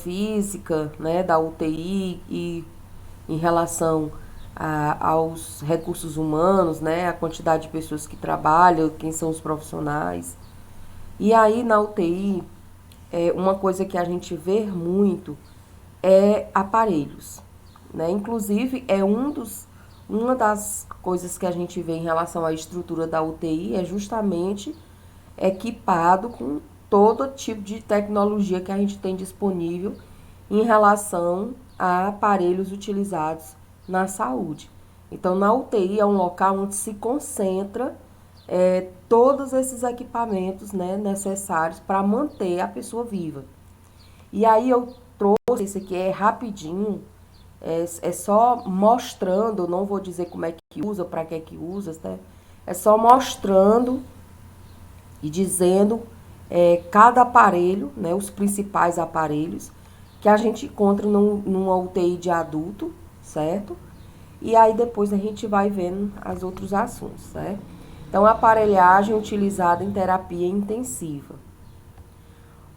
física, né, da UTI e em relação aos recursos humanos, né, a quantidade de pessoas que trabalham, quem são os profissionais. E aí na UTI, uma coisa que a gente vê muito é aparelhos, né? Inclusive uma das coisas que a gente vê em relação à estrutura da UTI é justamente equipado com todo tipo de tecnologia que a gente tem disponível em relação a aparelhos utilizados na saúde. Então, na UTI é um local onde se concentra todos esses equipamentos, né, necessários para manter a pessoa viva. E aí eu trouxe esse aqui é rapidinho, é só mostrando, não vou dizer como é que usa, para que é que usa, né? É só mostrando e dizendo cada aparelho, né, os principais aparelhos que a gente encontra numa UTI de adulto, certo? E aí depois a gente vai vendo os outros assuntos, certo? Então, aparelhagem utilizada em terapia intensiva.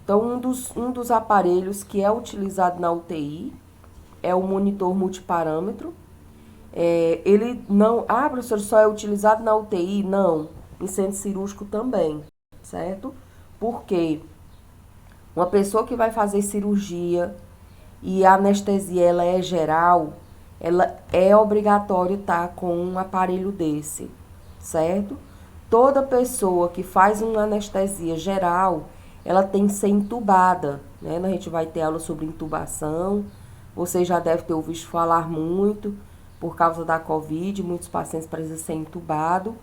Então, um dos aparelhos que é utilizado na UTI é o monitor multiparâmetro. Ele não... Ah, professor, só é utilizado na UTI? Não. Em centro cirúrgico também, certo? Porque uma pessoa que vai fazer cirurgia e a anestesia ela é geral, ela é obrigatório estar com um aparelho desse, certo? Toda pessoa que faz uma anestesia geral, ela tem que ser entubada, né? A gente vai ter aula sobre intubação. Você já deve ter ouvido falar muito por causa da Covid, muitos pacientes precisam ser entubados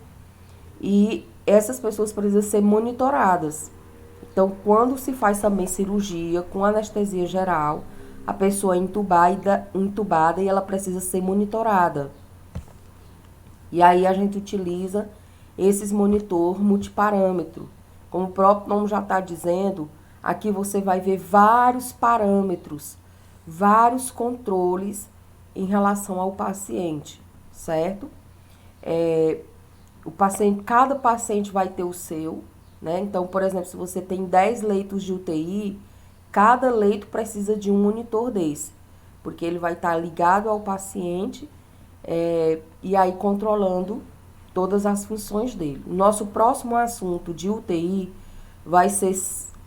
e essas pessoas precisam ser monitoradas. Então, quando se faz também cirurgia com anestesia geral, a pessoa é entubada e ela precisa ser monitorada. E aí a gente utiliza esses monitor multiparâmetro. Como o próprio nome já está dizendo, aqui você vai ver vários parâmetros, vários controles em relação ao paciente, certo? Cada paciente vai ter o seu, né? Então, por exemplo, se você tem 10 leitos de UTI, cada leito precisa de um monitor desse, porque ele vai estar ligado ao paciente e aí controlando todas as funções dele. O nosso próximo assunto de UTI vai ser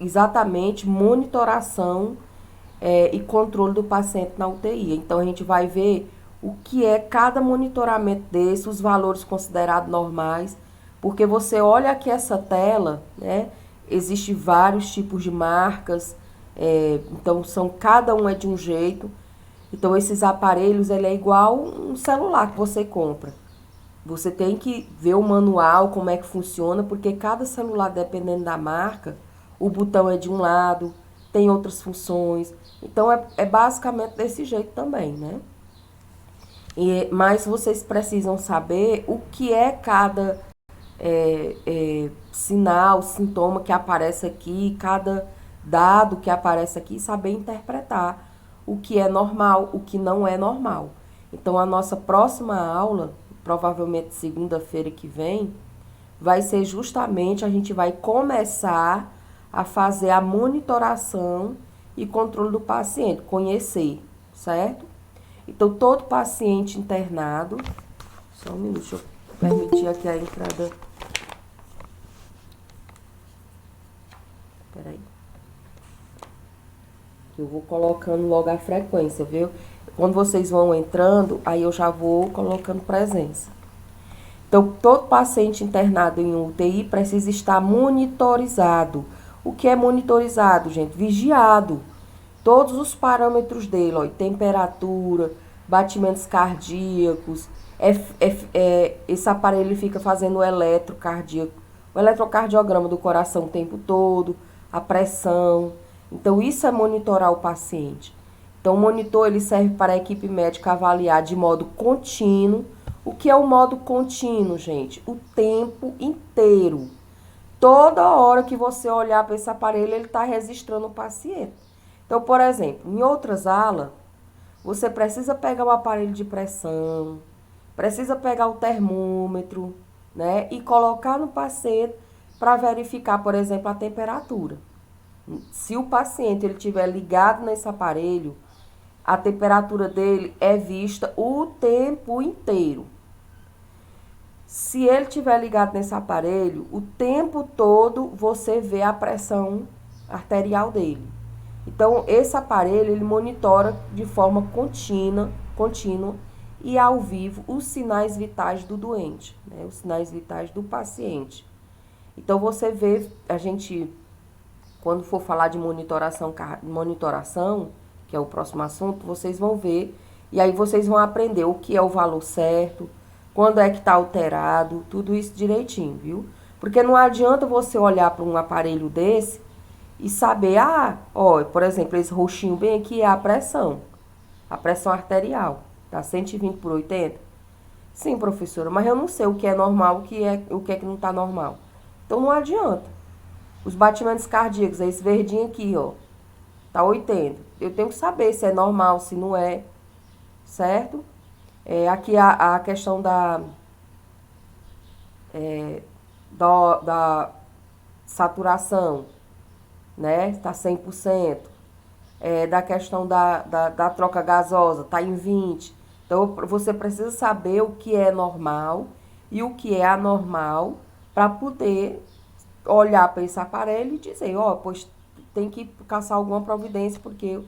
exatamente monitoração e controle do paciente na UTI. Então, a gente vai ver o que é cada monitoramento desse, os valores considerados normais, porque você olha aqui essa tela, né? Existem vários tipos de marcas, então cada um é de um jeito. Então, esses aparelhos, ele é igual um celular que você compra. Você tem que ver o manual, como é que funciona, porque cada celular, dependendo da marca, o botão é de um lado, tem outras funções. Então, é basicamente desse jeito também, né? Mas vocês precisam saber o que é cada sinal, sintoma que aparece aqui, cada dado que aparece aqui, saber interpretar o que é normal, o que não é normal. Então, a nossa próxima aula, provavelmente segunda-feira que vem, vai ser justamente a gente vai começar a fazer a monitoração e controle do paciente, conhecer, certo? Então, todo paciente internado, só um minuto, deixa eu permitir aqui a entrada. Peraí. Eu vou colocando logo a frequência, viu? Quando vocês vão entrando, aí eu já vou colocando presença. Então, todo paciente internado em UTI precisa estar monitorizado. O que é monitorizado, gente? Vigiado. Todos os parâmetros dele, ó, temperatura, batimentos cardíacos. Esse aparelho ele fica fazendo o eletrocardiograma do coração o tempo todo, a pressão. Então, isso é monitorar o paciente. Então, o monitor ele serve para a equipe médica avaliar de modo contínuo. O que é o modo contínuo, gente? O tempo inteiro. Toda hora que você olhar para esse aparelho, ele está registrando o paciente. Então, por exemplo, em outras alas, você precisa pegar o aparelho de pressão, precisa pegar o termômetro, né? E colocar no paciente para verificar, por exemplo, a temperatura. Se o paciente ele estiver ligado nesse aparelho, a temperatura dele é vista o tempo inteiro. Se ele estiver ligado nesse aparelho, o tempo todo você vê a pressão arterial dele. Então, esse aparelho, ele monitora de forma contínua e ao vivo os sinais vitais do doente, né? Os sinais vitais do paciente. Então, você vê, a gente, quando for falar de monitoração, que é o próximo assunto, vocês vão ver, e aí vocês vão aprender o que é o valor certo, quando é que está alterado, tudo isso direitinho, viu? Porque não adianta você olhar para um aparelho desse e saber, ó, por exemplo, esse roxinho bem aqui é a pressão arterial, tá 120/80. Sim, professora, mas eu não sei o que é normal, o que é que não tá normal. Então não adianta. Os batimentos cardíacos, é esse verdinho aqui, ó, tá 80. Eu tenho que saber se é normal, se não é, certo? Aqui a questão da saturação, né? Está 100%. Da questão da troca gasosa, está em 20%. Então, você precisa saber o que é normal e o que é anormal para poder olhar para esse aparelho e dizer, pois tem que caçar alguma providência porque o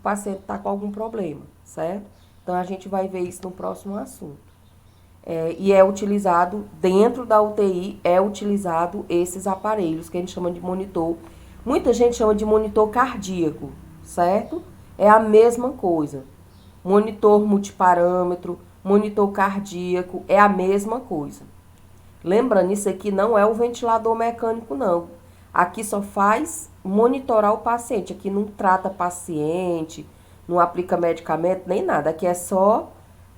paciente está com algum problema, certo? Então, a gente vai ver isso no próximo assunto. E é utilizado, dentro da UTI, utilizado esses aparelhos que a gente chama de monitor. Muita gente chama de monitor cardíaco, certo? É a mesma coisa. Monitor multiparâmetro, monitor cardíaco, é a mesma coisa. Lembrando, isso aqui não é o ventilador mecânico, não. Aqui só faz monitorar o paciente. Aqui não trata paciente, não aplica medicamento, nem nada. Aqui é só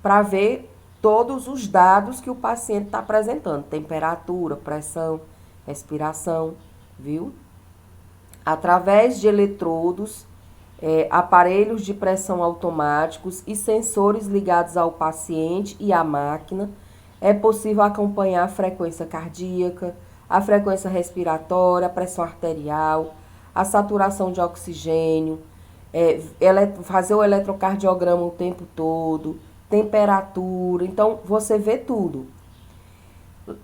para ver todos os dados que o paciente está apresentando. Temperatura, pressão, respiração, viu? Através de eletrodos, aparelhos de pressão automáticos e sensores ligados ao paciente e à máquina, é possível acompanhar a frequência cardíaca, a frequência respiratória, a pressão arterial, a saturação de oxigênio, fazer o eletrocardiograma o tempo todo, temperatura. Então, você vê tudo.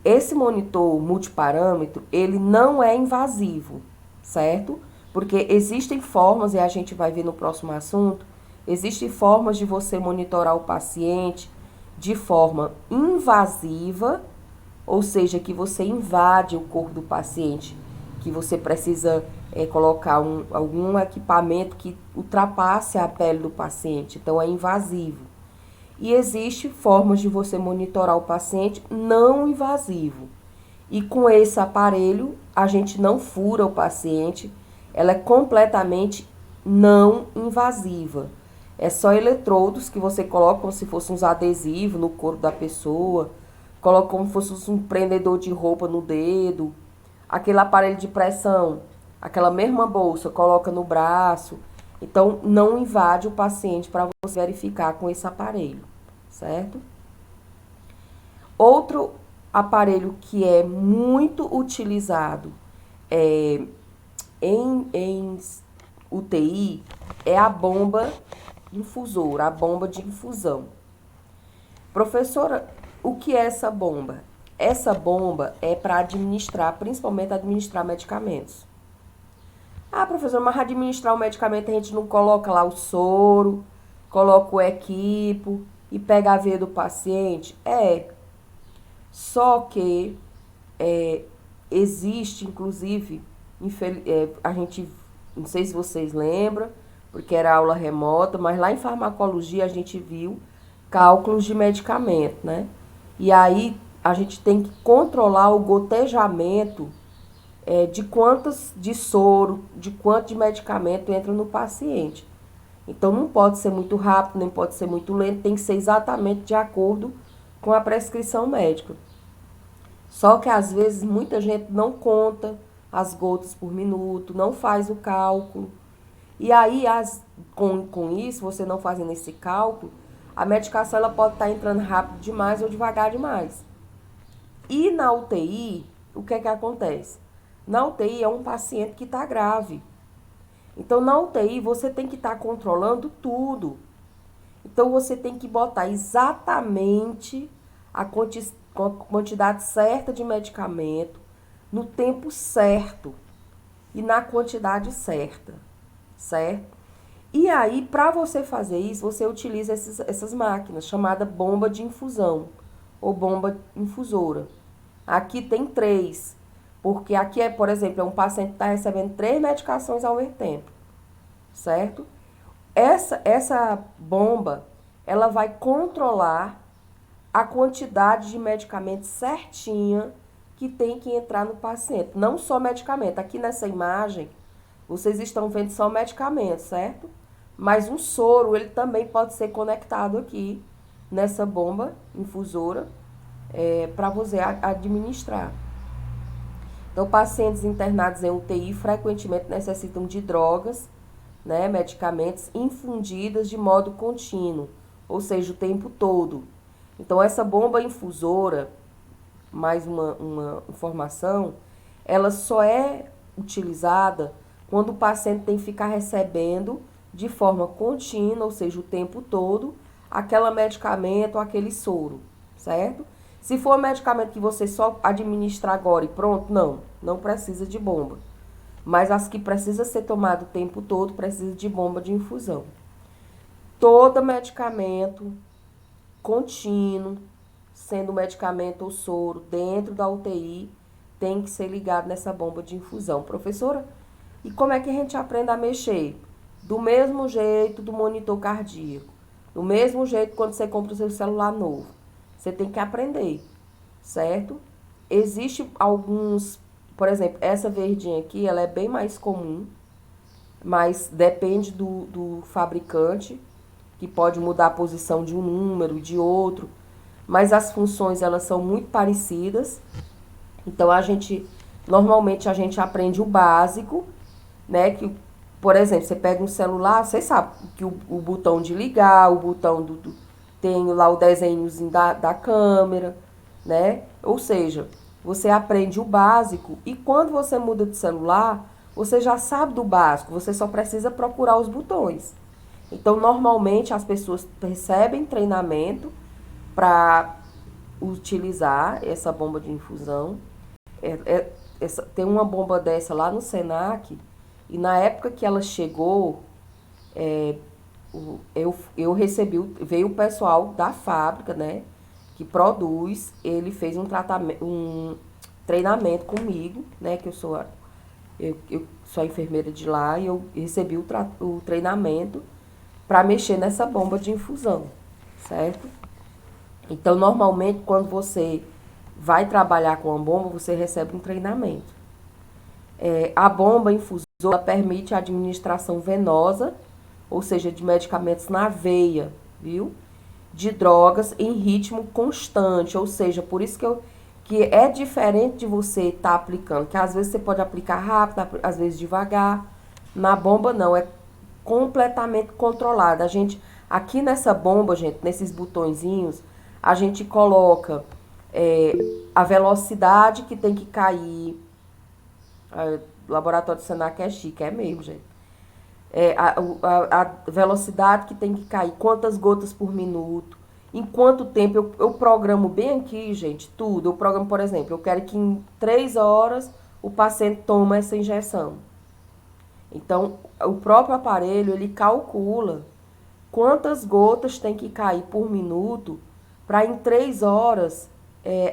Esse monitor multiparâmetro, ele não é invasivo, certo? Porque existem formas, e a gente vai ver no próximo assunto, existem formas de você monitorar o paciente de forma invasiva, ou seja, que você invade o corpo do paciente, que você precisa colocar algum equipamento que ultrapasse a pele do paciente, então é invasivo. E existe formas de você monitorar o paciente não invasivo. E com esse aparelho, a gente não fura o paciente, ela é completamente não invasiva. É só eletrodos que você coloca como se fosse uns adesivos no corpo da pessoa, coloca como se fosse um prendedor de roupa no dedo, aquele aparelho de pressão, aquela mesma bolsa, coloca no braço. Então, não invade o paciente para você verificar com esse aparelho, certo? Outro aparelho que é muito utilizado em UTI é a bomba infusora, a bomba de infusão. Professora, o que é essa bomba? Essa bomba é para administrar, principalmente administrar medicamentos. Professora, mas administrar o medicamento a gente não coloca lá o soro, coloca o equipo e pega a veia do paciente? Só que existe, inclusive, a gente, não sei se vocês lembram, porque era aula remota, mas lá em farmacologia a gente viu cálculos de medicamento, né? E aí a gente tem que controlar o gotejamento de quantos de soro, de quanto de medicamento entra no paciente. Então não pode ser muito rápido, nem pode ser muito lento, tem que ser exatamente de acordo com a prescrição médica. Só que às vezes muita gente não conta as gotas por minuto, não faz o cálculo. E aí, com isso, você não fazendo esse cálculo, a medicação ela pode estar entrando rápido demais ou devagar demais. E na UTI, o que é que acontece? Na UTI é um paciente que está grave. Então, na UTI, você tem que estar controlando tudo. Então, você tem que botar exatamente a quantidade certa de medicamento, no tempo certo e na quantidade certa, certo? E aí, para você fazer isso, você utiliza essas máquinas, chamada bomba de infusão ou bomba infusora. Aqui tem três, porque aqui é, por exemplo, é um paciente que está recebendo 3 medicações ao mesmo tempo, certo? Essa bomba, ela vai controlar a quantidade de medicamento certinha que tem que entrar no paciente. Não só medicamento. Aqui nessa imagem, vocês estão vendo só medicamento, certo? Mas um soro, ele também pode ser conectado aqui nessa bomba infusora para você administrar. Então, pacientes internados em UTI frequentemente necessitam de drogas, né, medicamentos infundidas de modo contínuo, ou seja, o tempo todo. Então, essa bomba infusora, mais uma informação, ela só é utilizada quando o paciente tem que ficar recebendo de forma contínua, ou seja, o tempo todo, aquele medicamento, aquele soro, certo? Se for um medicamento que você só administra agora e pronto, não precisa de bomba. Mas as que precisa ser tomado o tempo todo, precisa de bomba de infusão. Todo medicamento contínuo, sendo medicamento ou soro, dentro da UTI, tem que ser ligado nessa bomba de infusão. Professora, e como é que a gente aprende a mexer? Do mesmo jeito do monitor cardíaco. Do mesmo jeito quando você compra o seu celular novo. Você tem que aprender, certo? Existe alguns, por exemplo, essa verdinha aqui, ela é bem mais comum, mas depende do fabricante, que pode mudar a posição de um número, de outro, mas as funções elas são muito parecidas. Então normalmente a gente aprende o básico, né? Que, por exemplo, você pega um celular, você sabe que o botão de ligar, o botão tem lá o desenhozinho da câmera, né? Ou seja, você aprende o básico e quando você muda de celular, você já sabe do básico, você só precisa procurar os botões. Então, normalmente as pessoas recebem treinamento para utilizar essa bomba de infusão. Tem uma bomba dessa lá no Senac e na época que ela chegou, eu recebi, veio o pessoal da fábrica, né, que produz, ele fez um treinamento comigo, né, que eu sou a enfermeira de lá e eu recebi o treinamento para mexer nessa bomba de infusão, certo? Então, normalmente, quando você vai trabalhar com a bomba, você recebe um treinamento. A bomba infusora permite a administração venosa, ou seja, de medicamentos na veia, viu? De drogas em ritmo constante, ou seja, por isso que é diferente de você estar aplicando, que às vezes você pode aplicar rápido, às vezes devagar. Na bomba não, é completamente controlada. Aqui nessa bomba, gente, nesses botõezinhos, a gente coloca a velocidade que tem que cair. O laboratório do Senac é chique, é mesmo, gente. A velocidade que tem que cair, quantas gotas por minuto, em quanto tempo. Eu programo bem aqui, gente, tudo. Eu programo, por exemplo, eu quero que em 3 horas o paciente tome essa injeção. Então, o próprio aparelho, ele calcula quantas gotas tem que cair por minuto para em 3 horas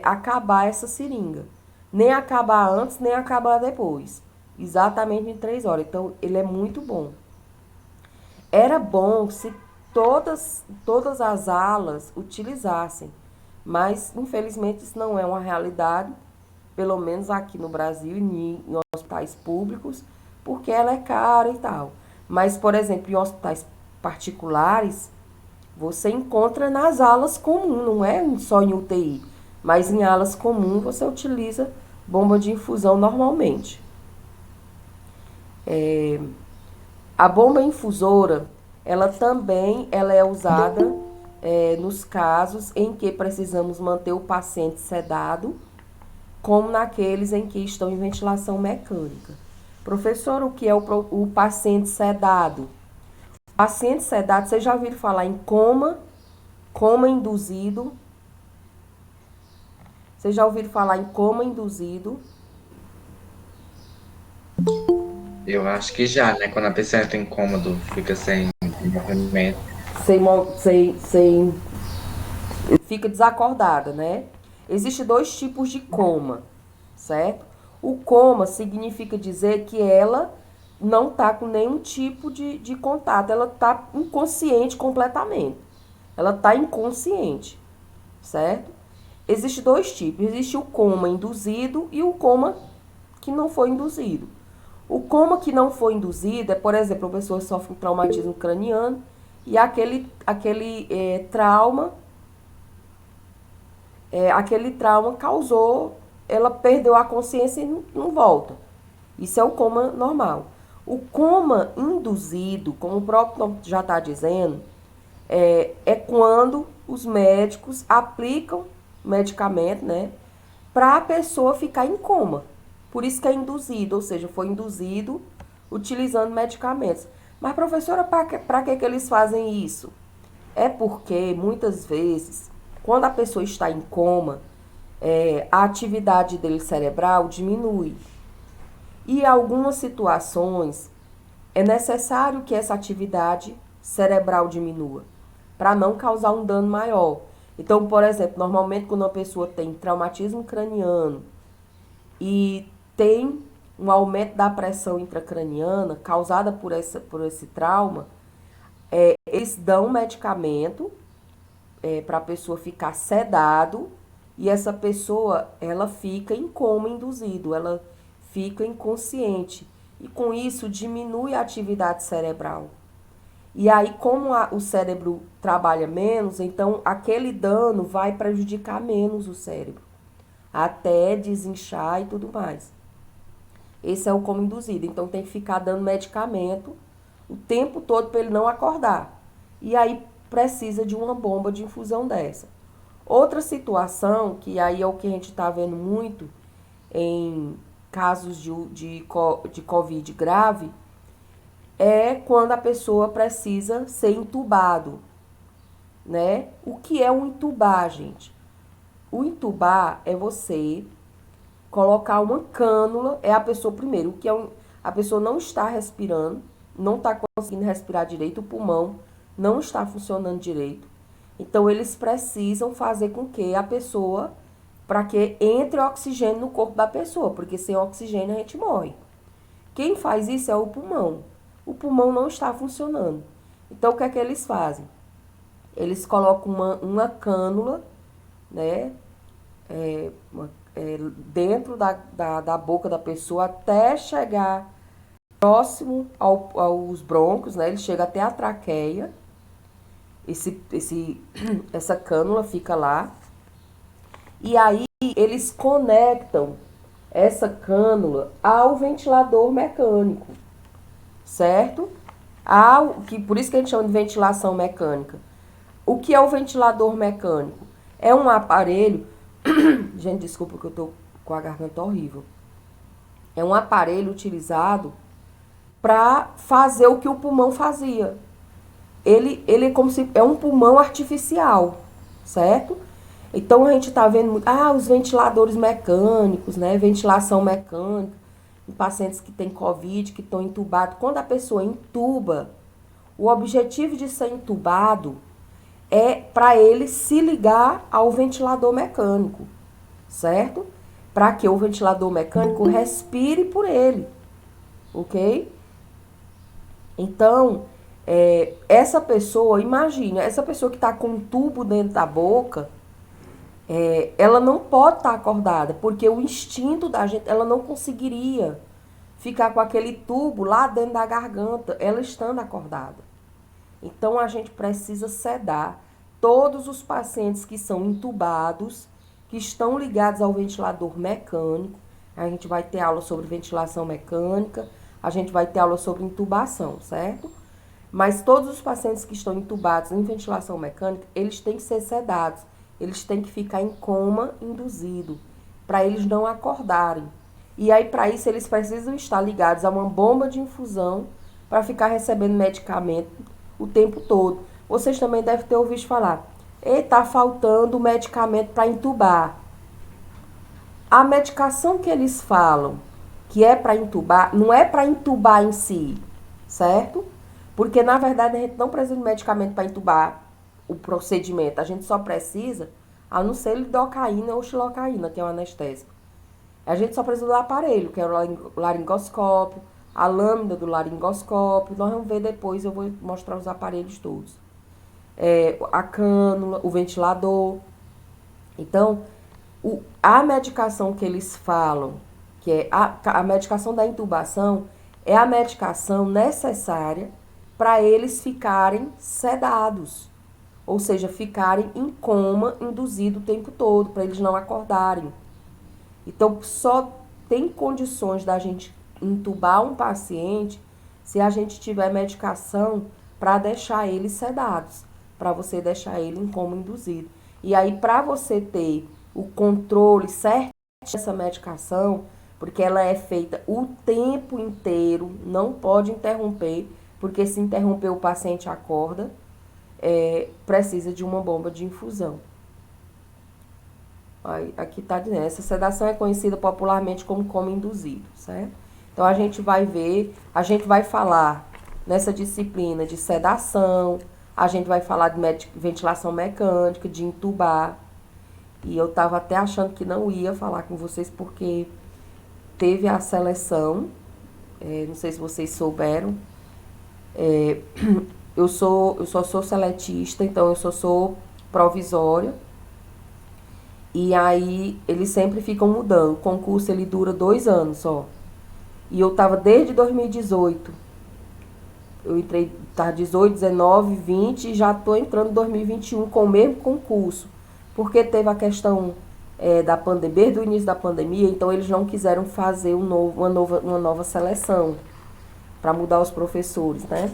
acabar essa seringa. Nem acabar antes, nem acabar depois. Exatamente em 3 horas. Então, ele é muito bom. Era bom se todas as alas utilizassem, mas infelizmente isso não é uma realidade, pelo menos aqui no Brasil e em hospitais públicos, porque ela é cara e tal. Mas, por exemplo, em hospitais particulares, você encontra nas alas comuns, não é só em UTI, mas em alas comuns você utiliza bomba de infusão normalmente. A bomba infusora, ela é usada nos casos em que precisamos manter o paciente sedado, como naqueles em que estão em ventilação mecânica. Professor, o que é o paciente sedado? Paciente sedado, vocês já ouviram falar em coma induzido? Vocês já ouviram falar em coma induzido? Eu acho que já, né? Quando a pessoa entra em cômodo, fica sem movimento. Sem fica desacordada, né? Existem dois tipos de coma, certo? O coma significa dizer que ela não tá com nenhum tipo de contato, ela tá inconsciente completamente. Ela tá inconsciente, certo? Existem dois tipos. Existe o coma induzido e o coma que não foi induzido. O coma que não foi induzido é, por exemplo, a pessoa sofre um traumatismo craniano e aquele trauma causou, ela perdeu a consciência e não volta. Isso é o coma normal. O coma induzido, como o próprio nome já está dizendo, é quando os médicos aplicam medicamento, né, para a pessoa ficar em coma. Por isso que é induzido, ou seja, foi induzido utilizando medicamentos. Mas, professora, para que eles fazem isso? É porque, muitas vezes, quando a pessoa está em coma, a atividade dele cerebral diminui. E em algumas situações é necessário que essa atividade cerebral diminua para não causar um dano maior. Então, por exemplo, normalmente quando uma pessoa tem traumatismo craniano e tem um aumento da pressão intracraniana causada por esse trauma, eles dão medicamento para a pessoa ficar sedado e essa pessoa ela fica em coma induzido, ela fica inconsciente e com isso diminui a atividade cerebral. E aí, como o cérebro trabalha menos, então aquele dano vai prejudicar menos o cérebro, até desinchar e tudo mais. Esse é o coma induzido. Então tem que ficar dando medicamento o tempo todo para ele não acordar. E aí precisa de uma bomba de infusão dessa. Outra situação, que aí é o que a gente está vendo muito em casos de Covid grave, é quando a pessoa precisa ser entubado, né? O que é um entubar, gente? O entubar é você colocar uma cânula, é a pessoa primeiro, o que é a pessoa não está respirando, não está conseguindo respirar direito, o pulmão não está funcionando direito. Então eles precisam fazer com que a pessoa, para que entre oxigênio no corpo da pessoa, porque sem oxigênio a gente morre. Quem faz isso é o pulmão. O pulmão não está funcionando. Então o que é que eles fazem? Eles colocam uma cânula, né? Dentro da boca da pessoa até chegar próximo aos brônquios, né? Ele chega até a traqueia. Essa cânula fica lá. E aí eles conectam essa cânula ao ventilador mecânico, certo? Por isso que a gente chama de ventilação mecânica. O que é o ventilador mecânico? É um aparelho. Gente, desculpa que eu tô com a garganta horrível. É um aparelho utilizado para fazer o que o pulmão fazia. Ele é como se é um pulmão artificial, certo? Então a gente está vendo muito, os ventiladores mecânicos, né? Ventilação mecânica em pacientes que têm Covid, que estão entubados. Quando a pessoa entuba, o objetivo de ser entubado é para ele se ligar ao ventilador mecânico, certo? Para que o ventilador mecânico respire por ele, ok? Então, essa pessoa, imagina, essa pessoa que está com um tubo dentro da boca, ela não pode estar acordada, porque o instinto da gente, ela não conseguiria ficar com aquele tubo lá dentro da garganta, ela estando acordada. Então, a gente precisa sedar todos os pacientes que são entubados, que estão ligados ao ventilador mecânico. A gente vai ter aula sobre ventilação mecânica, a gente vai ter aula sobre intubação, certo? Mas todos os pacientes que estão entubados em ventilação mecânica, eles têm que ser sedados. Eles têm que ficar em coma induzido, para eles não acordarem. E aí, para isso, eles precisam estar ligados a uma bomba de infusão para ficar recebendo medicamento o tempo todo. Vocês também devem ter ouvido falar. E tá faltando medicamento para entubar. A medicação que eles falam que é para entubar, não é para entubar em si, certo? Porque na verdade a gente não precisa de medicamento para entubar o procedimento. A gente só precisa, a não ser lidocaína ou xilocaína, que é o anestésico. A gente só precisa do aparelho, que é o laringoscópio, a lâmina do laringoscópio. Nós vamos ver depois, eu vou mostrar os aparelhos todos. A cânula, o ventilador. Então, a medicação que eles falam, que é a medicação da intubação, é a medicação necessária para eles ficarem sedados. Ou seja, ficarem em coma induzido o tempo todo, para eles não acordarem. Então, só tem condições da gente intubar um paciente se a gente tiver medicação para deixar eles sedados, para você deixar ele em coma induzido. E aí, para você ter o controle certo dessa medicação, porque ela é feita o tempo inteiro, não pode interromper, porque se interromper o paciente acorda, precisa de uma bomba de infusão. Aqui está dizendo, essa sedação é conhecida popularmente como coma induzido, certo? Então, a gente vai ver, a gente vai falar nessa disciplina de sedação, a gente vai falar de ventilação mecânica, de entubar. E eu estava até achando que não ia falar com vocês, porque teve a seleção, não sei se vocês souberam, eu só sou seletista, então eu só sou provisória. E aí, eles sempre ficam mudando. O concurso, ele dura 2 anos só. E eu tava desde 2018. Eu entrei, tá 18, 19, 20 e já tô entrando em 2021 com o mesmo concurso. Porque teve a questão da pandemia, desde o início da pandemia, então eles não quiseram fazer uma nova seleção para mudar os professores, né?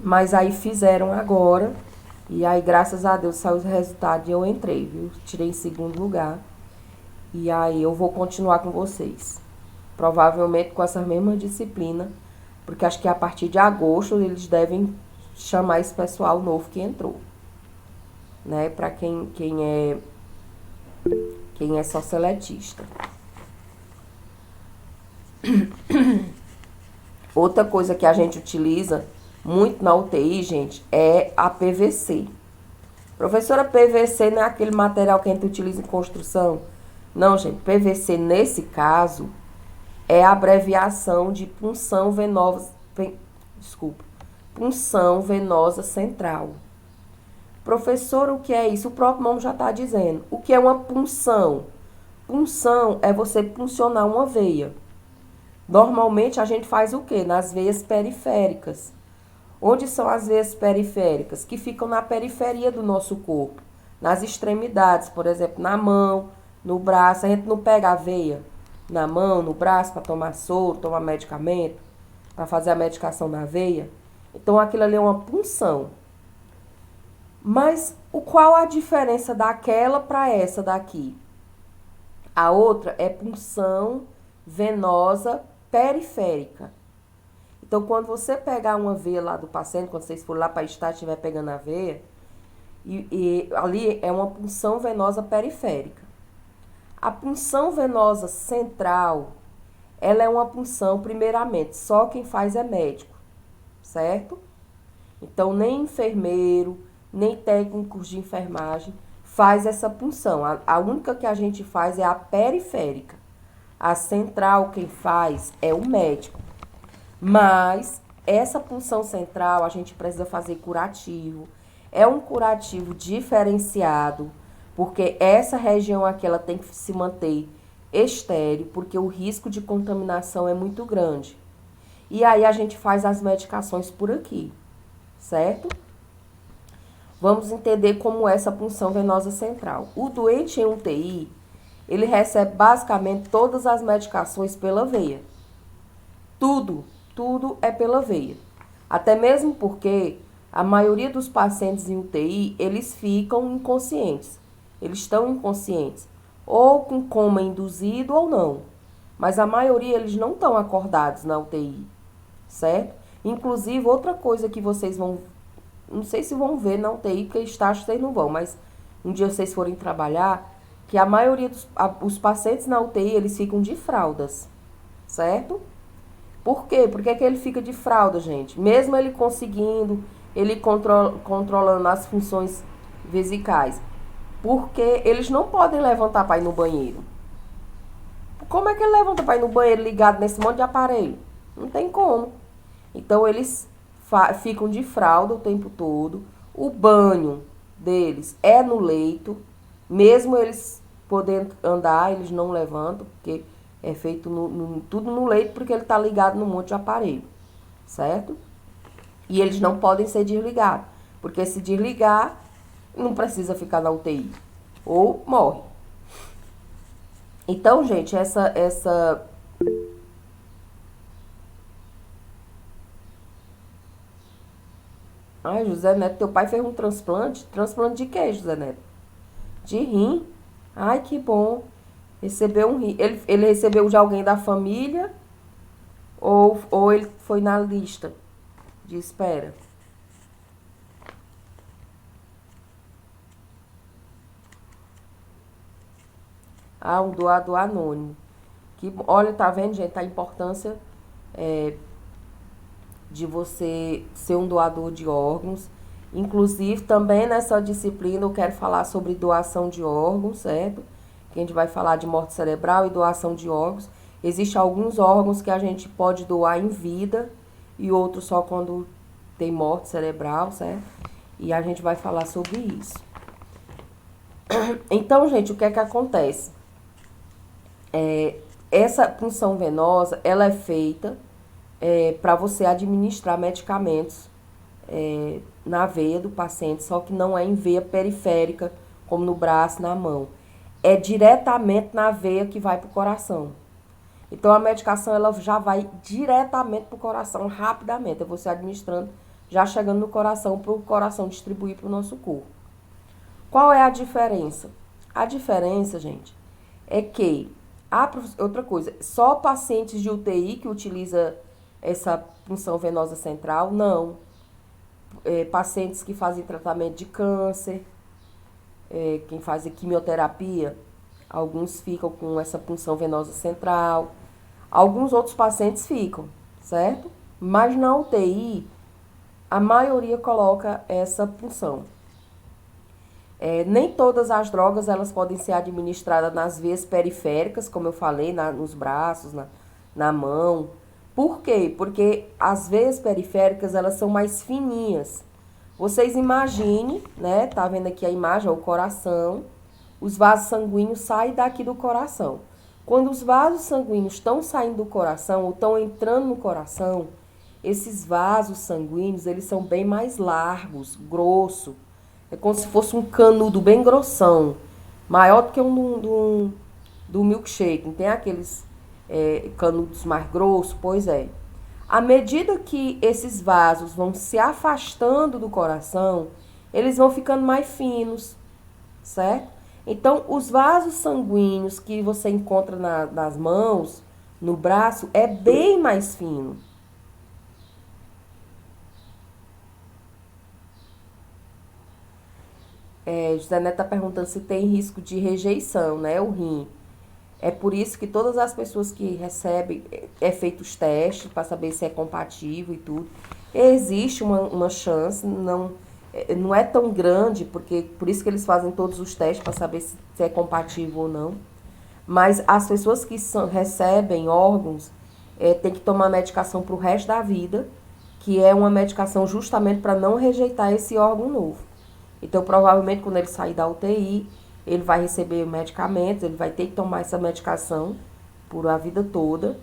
Mas aí fizeram agora. E aí, graças a Deus, saiu os resultados e eu entrei, viu? Tirei em 2º lugar. E aí, eu vou continuar com vocês. Provavelmente com essa mesma disciplina. Porque acho que a partir de agosto eles devem chamar esse pessoal novo que entrou. Né? Pra quem é só seletista. Outra coisa que a gente utiliza muito na UTI, gente, é a PVC. Professora, PVC não é aquele material que a gente utiliza em construção? Não, gente, PVC nesse caso é a abreviação de punção venosa central. Professora, o que é isso? O próprio nome já está dizendo. O que é uma punção? Punção é você puncionar uma veia. Normalmente a gente faz o quê? Nas veias periféricas. Onde são as veias periféricas? Que ficam na periferia do nosso corpo. Nas extremidades, por exemplo, na mão, no braço. A gente não pega a veia na mão, no braço, para tomar soro, tomar medicamento, para fazer a medicação na veia. Então, aquilo ali é uma punção. Mas qual a diferença daquela para essa daqui? A outra é punção venosa periférica. Então, quando você pegar uma veia lá do paciente, quando vocês forem lá para estar, estiver pegando a veia, e ali é uma punção venosa periférica. A punção venosa central, ela é uma punção, primeiramente, só quem faz é médico, certo? Então, nem enfermeiro, nem técnicos de enfermagem faz essa punção. A única que a gente faz é a periférica. A central, quem faz é o médico. Mas essa punção central a gente precisa fazer curativo. É um curativo diferenciado, porque essa região aqui ela tem que se manter estéril, porque o risco de contaminação é muito grande. E aí a gente faz as medicações por aqui, certo? Vamos entender como é essa punção venosa central. O doente em UTI, ele recebe basicamente todas as medicações pela veia. Tudo é pela veia. Até mesmo porque a maioria dos pacientes em UTI, eles ficam inconscientes. Eles estão inconscientes. Ou com coma induzido ou não. Mas a maioria, eles não estão acordados na UTI, certo? Inclusive, outra coisa que vocês vão, não sei se vão ver na UTI, porque estágio vocês não vão, mas um dia vocês forem trabalhar, que a maioria os pacientes na UTI, eles ficam de fraldas, certo? Por quê? Por que ele fica de fralda, gente? Mesmo ele conseguindo, ele controlando as funções vesicais. Porque eles não podem levantar para ir no banheiro. Como é que ele levanta para ir no banheiro ligado nesse monte de aparelho? Não tem como. Então eles ficam de fralda o tempo todo. O banho deles é no leito. Mesmo eles podendo andar, eles não levantam, porque é feito tudo no leito, porque ele está ligado num monte de aparelho, certo? E eles não podem ser desligados, porque se desligar, não precisa ficar na UTI, ou morre. Então, gente, essa... Ai, José Neto, teu pai fez um transplante? Transplante de quê, José Neto? De rim? Ai, que bom. Recebeu um rim. Ele recebeu de alguém da família ou ele foi na lista de espera? Ah, um doador anônimo. Olha, tá vendo, gente, a importância de você ser um doador de órgãos. Inclusive, também nessa disciplina eu quero falar sobre doação de órgãos, certo? Que a gente vai falar de morte cerebral e doação de órgãos. Existem alguns órgãos que a gente pode doar em vida e outros só quando tem morte cerebral, certo? E a gente vai falar sobre isso. Então, gente, o que é que acontece? Essa punção venosa, ela é feita para você administrar medicamentos na veia do paciente, só que não é em veia periférica, como no braço, na mão. É diretamente na veia que vai para o coração. Então, a medicação ela já vai diretamente para o coração, rapidamente. É você administrando, já chegando no coração, para o coração distribuir para o nosso corpo. Qual é a diferença? A diferença, gente, é que... outra coisa, só pacientes de UTI que utiliza essa punção venosa central, não. Pacientes que fazem tratamento de câncer, quem faz quimioterapia, alguns ficam com essa punção venosa central. Alguns outros pacientes ficam, certo? Mas na UTI, a maioria coloca essa punção. Nem todas as drogas elas podem ser administradas nas veias periféricas, como eu falei, nos braços, na mão. Por quê? Porque as veias periféricas elas são mais fininhas. Vocês imaginem, né? Tá vendo aqui a imagem, o coração. Os vasos sanguíneos saem daqui do coração. Quando os vasos sanguíneos estão saindo do coração ou estão entrando no coração, esses vasos sanguíneos eles são bem mais largos, grossos. É como se fosse um canudo bem grossão, maior do que do milkshake. Não tem aqueles canudos mais grossos? Pois é. À medida que esses vasos vão se afastando do coração, eles vão ficando mais finos, certo? Então, os vasos sanguíneos que você encontra nas mãos, no braço, é bem mais fino. José Neto está perguntando se tem risco de rejeição, né? O rim. É por isso que todas as pessoas que recebem, feito os testes para saber se é compatível e tudo. Existe uma chance, não é tão grande, porque por isso que eles fazem todos os testes para saber se é compatível ou não. Mas as pessoas que recebem órgãos têm que tomar medicação para o resto da vida, que é uma medicação justamente para não rejeitar esse órgão novo. Então, provavelmente, quando ele sair da UTI, ele vai receber medicamentos, ele vai ter que tomar essa medicação por a vida toda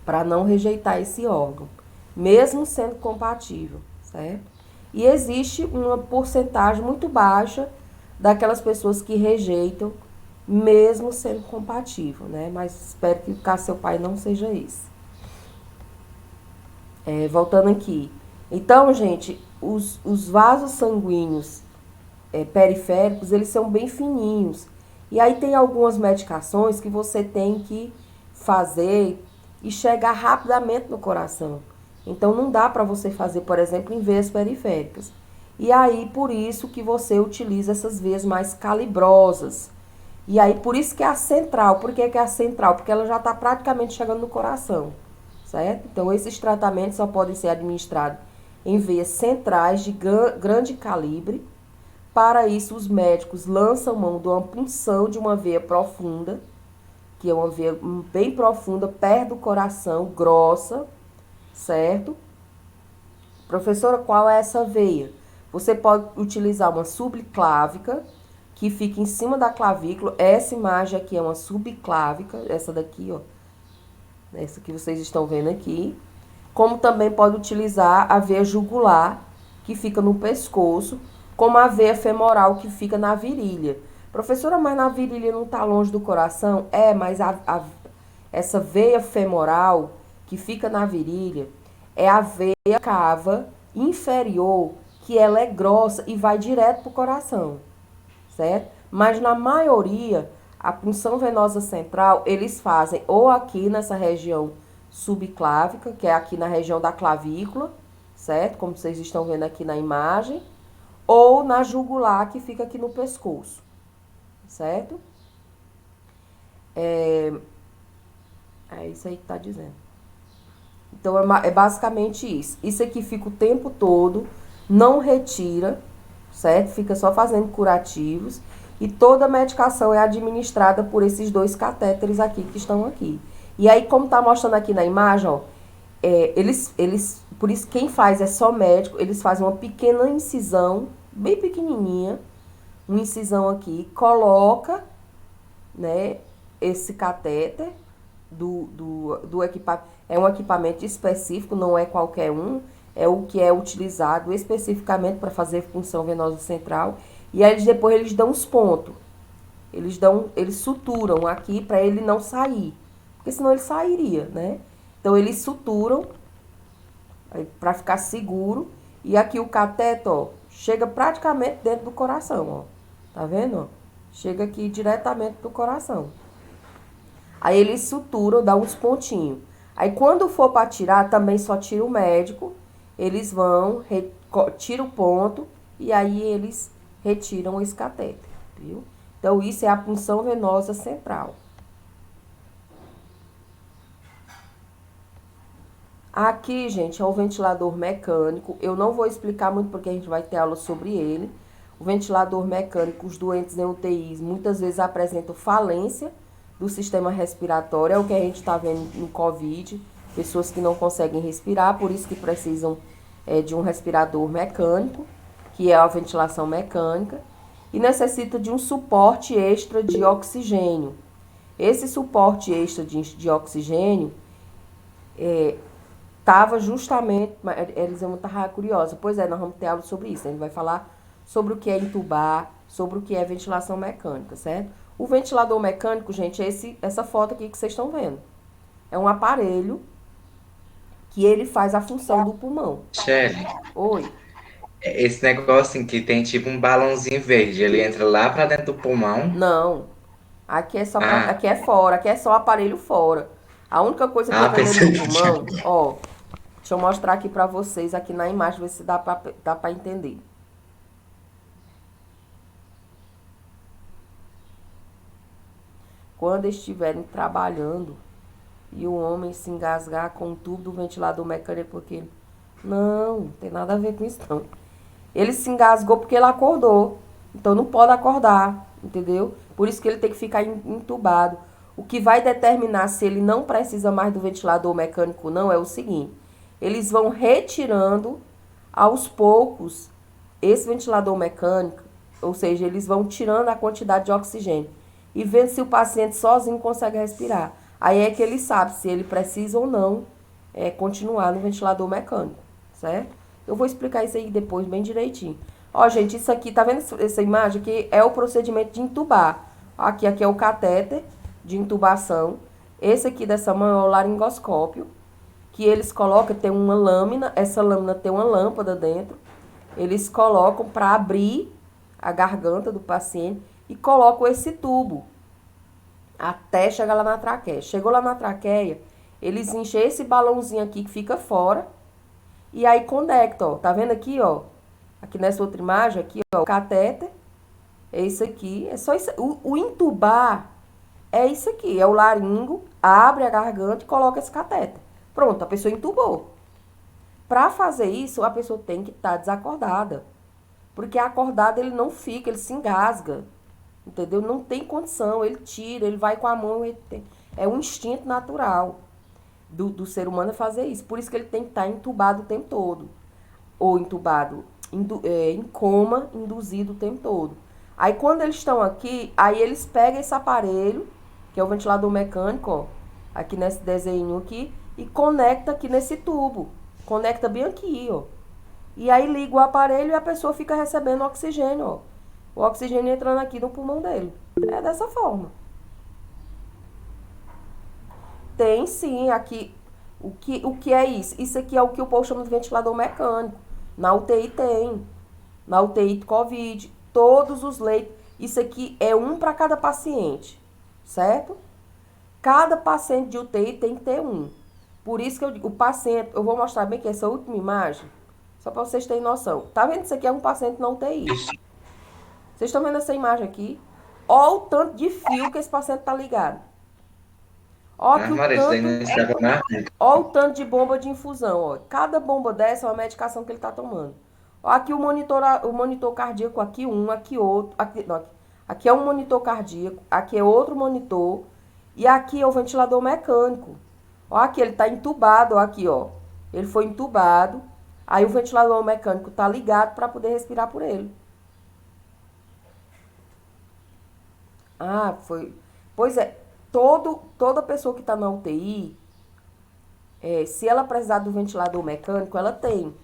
para não rejeitar esse órgão, mesmo sendo compatível, certo? E existe uma porcentagem muito baixa daquelas pessoas que rejeitam, mesmo sendo compatível, né? Mas espero que o caso do seu pai não seja esse. Voltando aqui. Então, gente, os vasos sanguíneos periféricos, eles são bem fininhos. E aí tem algumas medicações que você tem que fazer e chegar rapidamente no coração. Então não dá para você fazer, por exemplo, em veias periféricas. E aí por isso que você utiliza essas veias mais calibrosas. E aí por isso que é a central. Por que é a central? Porque ela já está praticamente chegando no coração, certo? Então esses tratamentos só podem ser administrados em veias centrais de grande calibre. Para isso os médicos lançam mão de uma punção de uma veia profunda, que é uma veia bem profunda, perto do coração, grossa, certo? Professora, qual é essa veia? Você pode utilizar uma subclávica, que fica em cima da clavícula. Essa imagem aqui é uma subclávica, essa daqui, ó. Essa que vocês estão vendo aqui. Como também pode utilizar a veia jugular, que fica no pescoço, como a veia femoral, que fica na virilha. Professora, mas na virilha não está longe do coração? É, mas essa veia femoral, que fica na virilha, é a veia cava inferior, que ela é grossa e vai direto para o coração, certo? Mas na maioria, a punção venosa central, eles fazem ou aqui nessa região subclávica, que é aqui na região da clavícula, certo? Como vocês estão vendo aqui na imagem, ou na jugular, que fica aqui no pescoço, certo? É isso aí que tá dizendo. Então, é basicamente isso. Isso aqui fica o tempo todo, não retira, certo? Fica só fazendo curativos. E toda a medicação é administrada por esses 2 catéteres aqui que estão aqui. E aí, como tá mostrando aqui na imagem, ó, por isso quem faz é só médico, eles fazem uma pequena incisão, bem pequenininha, uma incisão aqui, coloca, né, esse catéter do equipamento. É um equipamento específico, não é qualquer um, é o que é utilizado especificamente para fazer punção venosa central. E aí depois eles dão os pontos. Eles suturam aqui para ele não sair, porque senão ele sairia, né? Então eles suturam para ficar seguro. E aqui o cateter, ó, chega praticamente dentro do coração, ó. Tá vendo, ó? Chega aqui diretamente do coração. Aí eles suturam, dá uns pontinhos. Aí quando for para tirar, também só tira o médico. Eles vão, tira o ponto e aí eles retiram esse catéter, viu? Então isso é a punção venosa central. Aqui, gente, é o ventilador mecânico. Eu não vou explicar muito porque a gente vai ter aula sobre ele. O ventilador mecânico, os doentes em UTIs muitas vezes apresentam falência do sistema respiratório. É o que a gente está vendo no Covid. Pessoas que não conseguem respirar, por isso que precisam de um respirador mecânico, que é a ventilação mecânica. E necessita de um suporte extra de oxigênio. Esse suporte extra de oxigênio estava justamente, Elisama estava curiosa, pois é, nós vamos ter aula sobre isso, a gente vai falar sobre o que é entubar, sobre o que é ventilação mecânica, certo? O ventilador mecânico, gente, é essa foto aqui que vocês estão vendo. É um aparelho que ele faz a função do pulmão. Shelly, Oi? esse negócio em que tem tipo um balãozinho verde, ele entra lá pra dentro do pulmão. Não. Aqui é só Ah, aqui é fora, aqui é só o aparelho fora. A única coisa que entra dentro pensei do que tinha. pulmão, ó, deixa eu mostrar aqui pra vocês, aqui na imagem, ver se dá pra entender. Quando estiverem trabalhando e o homem se engasgar com o tubo do ventilador mecânico, porque não tem nada a ver com isso não. Ele se engasgou porque ele acordou, então não pode acordar, entendeu? Por isso que ele tem que ficar entubado. O que vai determinar se ele não precisa mais do ventilador mecânico ou não é o seguinte: eles vão retirando aos poucos esse ventilador mecânico, ou seja, eles vão tirando a quantidade de oxigênio e vendo se o paciente sozinho consegue respirar. Aí é que ele sabe se ele precisa ou não continuar no ventilador mecânico, certo? Eu vou explicar isso aí depois bem direitinho. Ó, gente, isso aqui, tá vendo essa imagem aqui? É o procedimento de entubar. Aqui é o catéter de intubação. Esse aqui dessa mão é o laringoscópio, que eles colocam, tem uma lâmina, essa lâmina tem uma lâmpada dentro. Eles colocam para abrir a garganta do paciente e colocam esse tubo até chegar lá na traqueia. Chegou lá na traqueia, eles enchem esse balãozinho aqui que fica fora e aí conecta, ó. Tá vendo aqui, ó? Aqui nessa outra imagem, aqui, ó, o catéter. É isso aqui. É só isso. O entubar é isso aqui. É o laringo, abre a garganta e coloca esse catéter. Pronto, a pessoa entubou. Para fazer isso, a pessoa tem que estar desacordada. Porque acordado ele não fica, ele se engasga. Entendeu? Não tem condição, ele tira, ele vai com a mão. É um instinto natural do ser humano fazer isso. Por isso que ele tem que estar entubado o tempo todo. Ou entubado, em coma, induzido o tempo todo. Aí quando eles estão aqui, aí eles pegam esse aparelho, que é o ventilador mecânico, ó, aqui nesse desenho aqui, e conecta aqui nesse tubo. Conecta bem aqui, ó. E aí liga o aparelho e a pessoa fica recebendo oxigênio, ó. O oxigênio entrando aqui no pulmão dele. É dessa forma. Tem sim, aqui. O que é isso? Isso aqui é o que o povo chama de ventilador mecânico. Na UTI tem. Na UTI de Covid. Todos os leitos. Isso aqui é um para cada paciente. Certo? Cada paciente de UTI tem que ter um. Por isso que eu digo, o paciente, eu vou mostrar bem que essa última imagem, só para vocês terem noção. Tá vendo? Isso aqui é um paciente na UTI. Vocês estão vendo essa imagem aqui? Olha o tanto de fio que esse paciente tá ligado. Olha que o Maria, isso daí não tanto, estava na. olha o tanto de bomba de infusão. Ó. Cada bomba dessa é uma medicação que ele tá tomando. Ó, aqui o monitor cardíaco, aqui um, aqui outro. Aqui, não, aqui é um monitor cardíaco, aqui é outro monitor. E aqui é o ventilador mecânico. Ó, aqui ele tá entubado, ó, aqui, ó. Ele foi entubado. Aí o ventilador mecânico tá ligado para poder respirar por ele. Ah, foi. Pois é, toda pessoa que está na UTI, se ela precisar do ventilador mecânico, ela tem.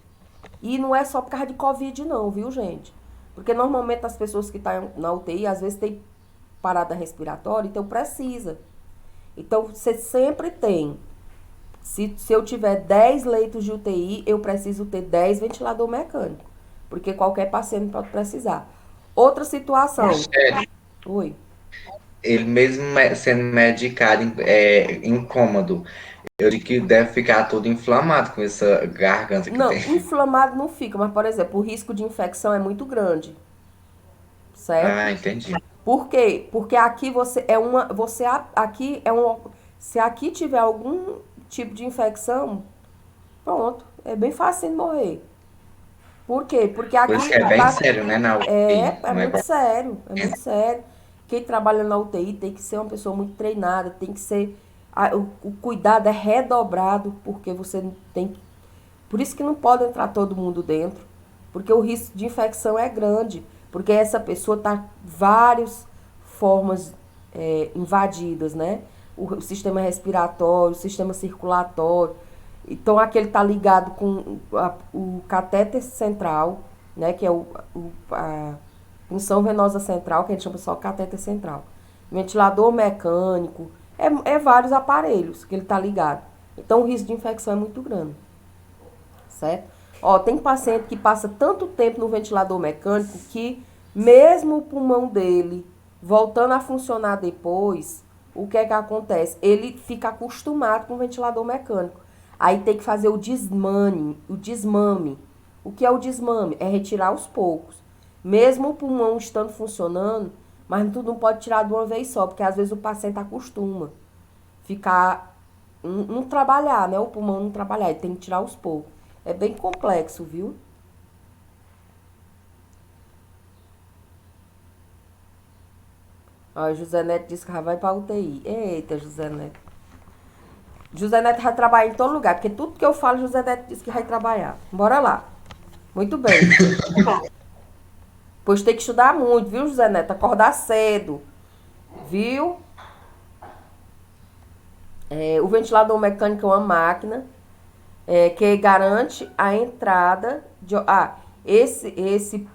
E não é só por causa de Covid, não, viu, gente? Porque normalmente as pessoas que estão na UTI, às vezes tem parada respiratória, então precisa. Então você sempre tem. Se eu tiver 10 leitos de UTI, eu preciso ter 10 ventilador mecânico. Porque qualquer paciente pode precisar. Outra situação. Sério, Oi. ele mesmo sendo medicado, incômodo, eu digo que deve ficar todo inflamado com essa garganta que Não, tem. inflamado não fica, mas, por exemplo, o risco de infecção é muito grande, certo? Ah, entendi. Por quê? Porque aqui você é uma. Aqui é um. Se aqui tiver algum tipo de infecção, pronto. É bem fácil de morrer. Por quê? Porque Por isso aqui que é bem sério, né, na UTI. é Não é muito sério. É muito sério. Quem trabalha na UTI tem que ser uma pessoa muito treinada, tem que ser. O cuidado é redobrado, porque você tem que. Por isso que não pode entrar todo mundo dentro, porque o risco de infecção é grande, porque essa pessoa está várias formas invadidas, né? O sistema respiratório, o sistema circulatório. Então, aquele está ligado com o catéter central, né? Que é a punção venosa central, que a gente chama só catéter central. Ventilador mecânico, vários aparelhos que ele está ligado. Então, o risco de infecção é muito grande. Certo? Ó, tem paciente que passa tanto tempo no ventilador mecânico que mesmo o pulmão dele voltando a funcionar depois, o que é que acontece? Ele fica acostumado com o ventilador mecânico. Aí tem que fazer o desmame. O que é o desmame? É retirar aos poucos. Mesmo o pulmão estando funcionando, mas tudo não pode tirar de uma vez só, porque às vezes o paciente acostuma ficar, não trabalhar, né? O pulmão não trabalhar, ele tem que tirar aos poucos. É bem complexo, viu? Ó, José Neto disse que já vai pra UTI. Eita, José Neto. José Neto vai trabalhar em todo lugar, porque tudo que eu falo, José Neto disse que vai trabalhar. Bora lá. Muito bem. Pois tem que estudar muito, viu, José Neto? Acordar cedo. Viu? O ventilador mecânico é uma máquina que garante a entrada de. Esse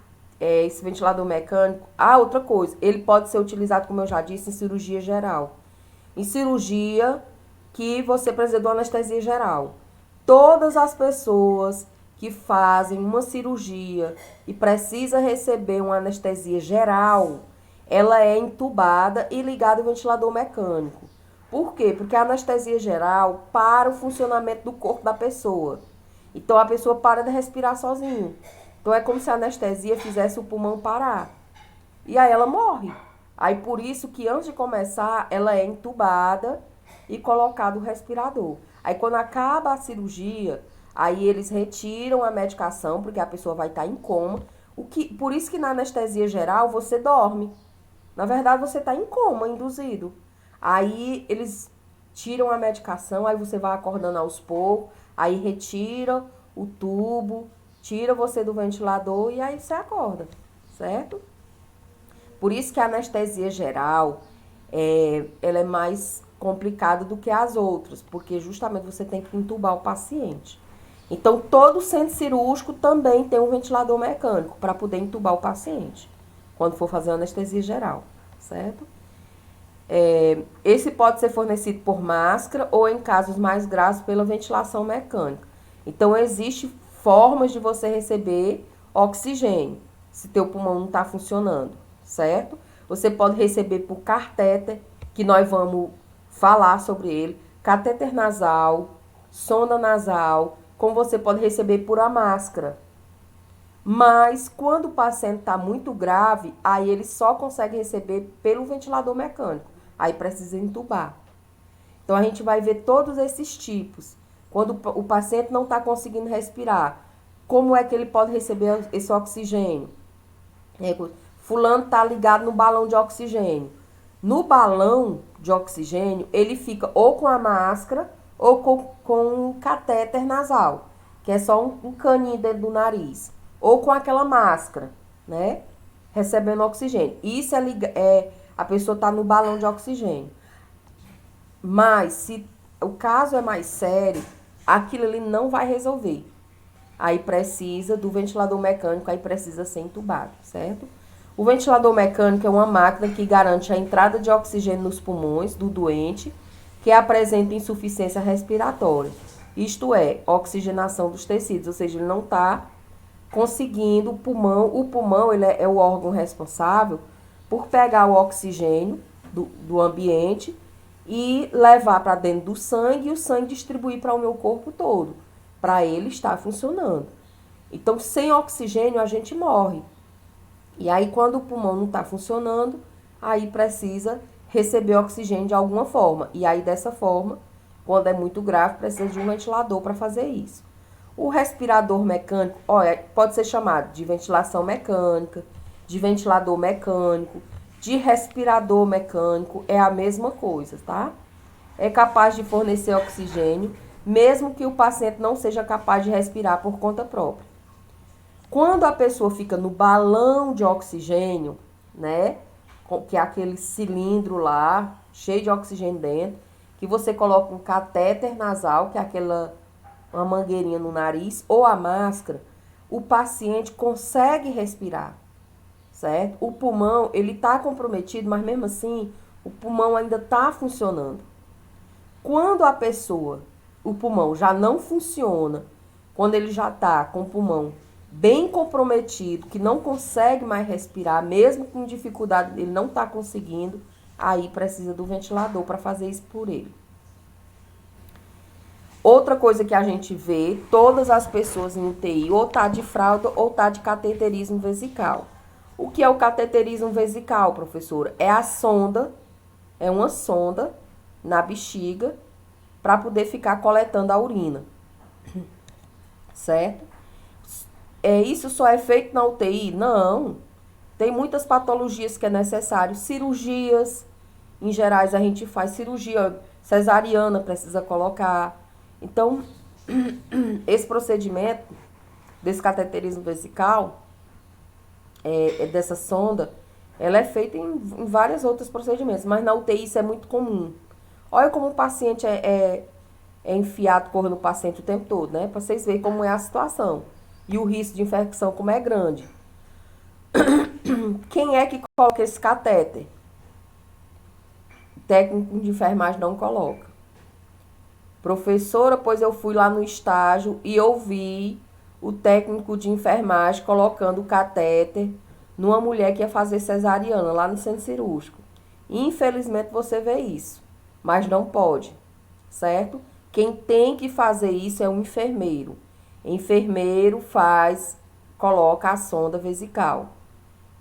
ventilador mecânico. Outra coisa, ele pode ser utilizado, como eu já disse, em cirurgia geral. Em cirurgia que você precisa de uma anestesia geral. Todas as pessoas que fazem uma cirurgia e precisa receber uma anestesia geral, ela é entubada e ligada ao ventilador mecânico. Por quê? Porque a anestesia geral para o funcionamento do corpo da pessoa. Então a pessoa para de respirar sozinho. Então é como se a anestesia fizesse o pulmão parar. E aí ela morre. Aí por isso que antes de começar, ela é entubada e colocado o respirador. Aí quando acaba a cirurgia, aí eles retiram a medicação, porque a pessoa vai estar em coma. Por isso que na anestesia geral você dorme. Na verdade, você está em coma, induzido. Aí eles tiram a medicação, aí você vai acordando aos poucos, aí retira o tubo, tira você do ventilador e aí você acorda, certo? Por isso que a anestesia geral, ela é mais complicada do que as outras, porque justamente você tem que entubar o paciente. Então, todo centro cirúrgico também tem um ventilador mecânico para poder entubar o paciente, quando for fazer anestesia geral, certo? Esse pode ser fornecido por máscara ou, em casos mais graves, pela ventilação mecânica. Então, existem formas de você receber oxigênio, se teu pulmão não está funcionando, certo? Você pode receber por catéter, que nós vamos falar sobre ele, catéter nasal, sonda nasal, como você pode receber por a máscara. Mas quando o paciente está muito grave, aí ele só consegue receber pelo ventilador mecânico. Aí precisa entubar. Então a gente vai ver todos esses tipos. Quando o paciente não está conseguindo respirar, como é que ele pode receber esse oxigênio? Fulano está ligado no balão de oxigênio. No balão de oxigênio, ele fica ou com a máscara ou com um catéter nasal, que é só um caninho dentro do nariz. Ou com aquela máscara, né? Recebendo oxigênio. Isso a pessoa está no balão de oxigênio. Mas se o caso é mais sério, aquilo ali não vai resolver. Aí precisa do ventilador mecânico, aí precisa ser entubado, certo? O ventilador mecânico é uma máquina que garante a entrada de oxigênio nos pulmões do doente que apresenta insuficiência respiratória. Isto é, oxigenação dos tecidos, ou seja, ele não está conseguindo o pulmão ele é o órgão responsável por pegar o oxigênio do ambiente e levar para dentro do sangue e o sangue distribuir para o meu corpo todo, para ele estar funcionando. Então, sem oxigênio a gente morre. E aí, quando o pulmão não está funcionando, aí precisa receber oxigênio de alguma forma. E aí, dessa forma, quando é muito grave, precisa de um ventilador para fazer isso. O respirador mecânico, pode ser chamado de ventilação mecânica, de ventilador mecânico, de respirador mecânico, é a mesma coisa, tá? É capaz de fornecer oxigênio, mesmo que o paciente não seja capaz de respirar por conta própria. Quando a pessoa fica no balão de oxigênio, né, que é aquele cilindro lá, cheio de oxigênio dentro, que você coloca um catéter nasal, que é uma mangueirinha no nariz, ou a máscara, o paciente consegue respirar, certo? O pulmão, ele está comprometido, mas mesmo assim, o pulmão ainda está funcionando. Quando o pulmão já não funciona, quando ele já está com o pulmão bem comprometido, que não consegue mais respirar, mesmo com dificuldade, ele não está conseguindo, aí precisa do ventilador para fazer isso por ele. Outra coisa que a gente vê, todas as pessoas em UTI ou tá de fralda ou tá de cateterismo vesical. O que é o cateterismo vesical, professora? É uma sonda na bexiga para poder ficar coletando a urina, certo? Isso só é feito na UTI? Não. Tem muitas patologias que é necessário. Cirurgias, em gerais a gente faz cirurgia cesariana, precisa colocar. Então, esse procedimento desse cateterismo vesical, dessa sonda, ela é feita em vários outros procedimentos, mas na UTI isso é muito comum. Olha como o paciente é enfiado, corre no paciente o tempo todo, né? Para vocês verem como é a situação. E o risco de infecção como é grande. Quem é que coloca esse catéter? O técnico de enfermagem não coloca. Professora, pois eu fui lá no estágio e ouvi o técnico de enfermagem colocando o catéter numa mulher que ia fazer cesariana lá no centro cirúrgico. Infelizmente você vê isso, mas não pode, certo? Quem tem que fazer isso é o enfermeiro. Enfermeiro faz, coloca a sonda vesical.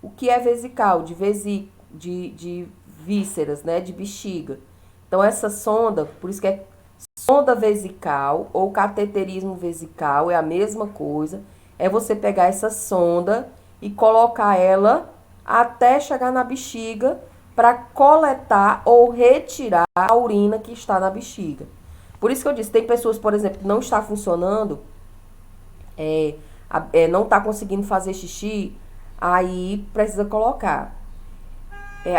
O que é vesical? De vísceras, né? De bexiga. Então, essa sonda, por isso que é sonda vesical ou cateterismo vesical, é a mesma coisa. É você pegar essa sonda e colocar ela até chegar na bexiga para coletar ou retirar a urina que está na bexiga. Por isso que eu disse, tem pessoas, por exemplo, que não está funcionando, não está conseguindo fazer xixi, aí precisa colocar.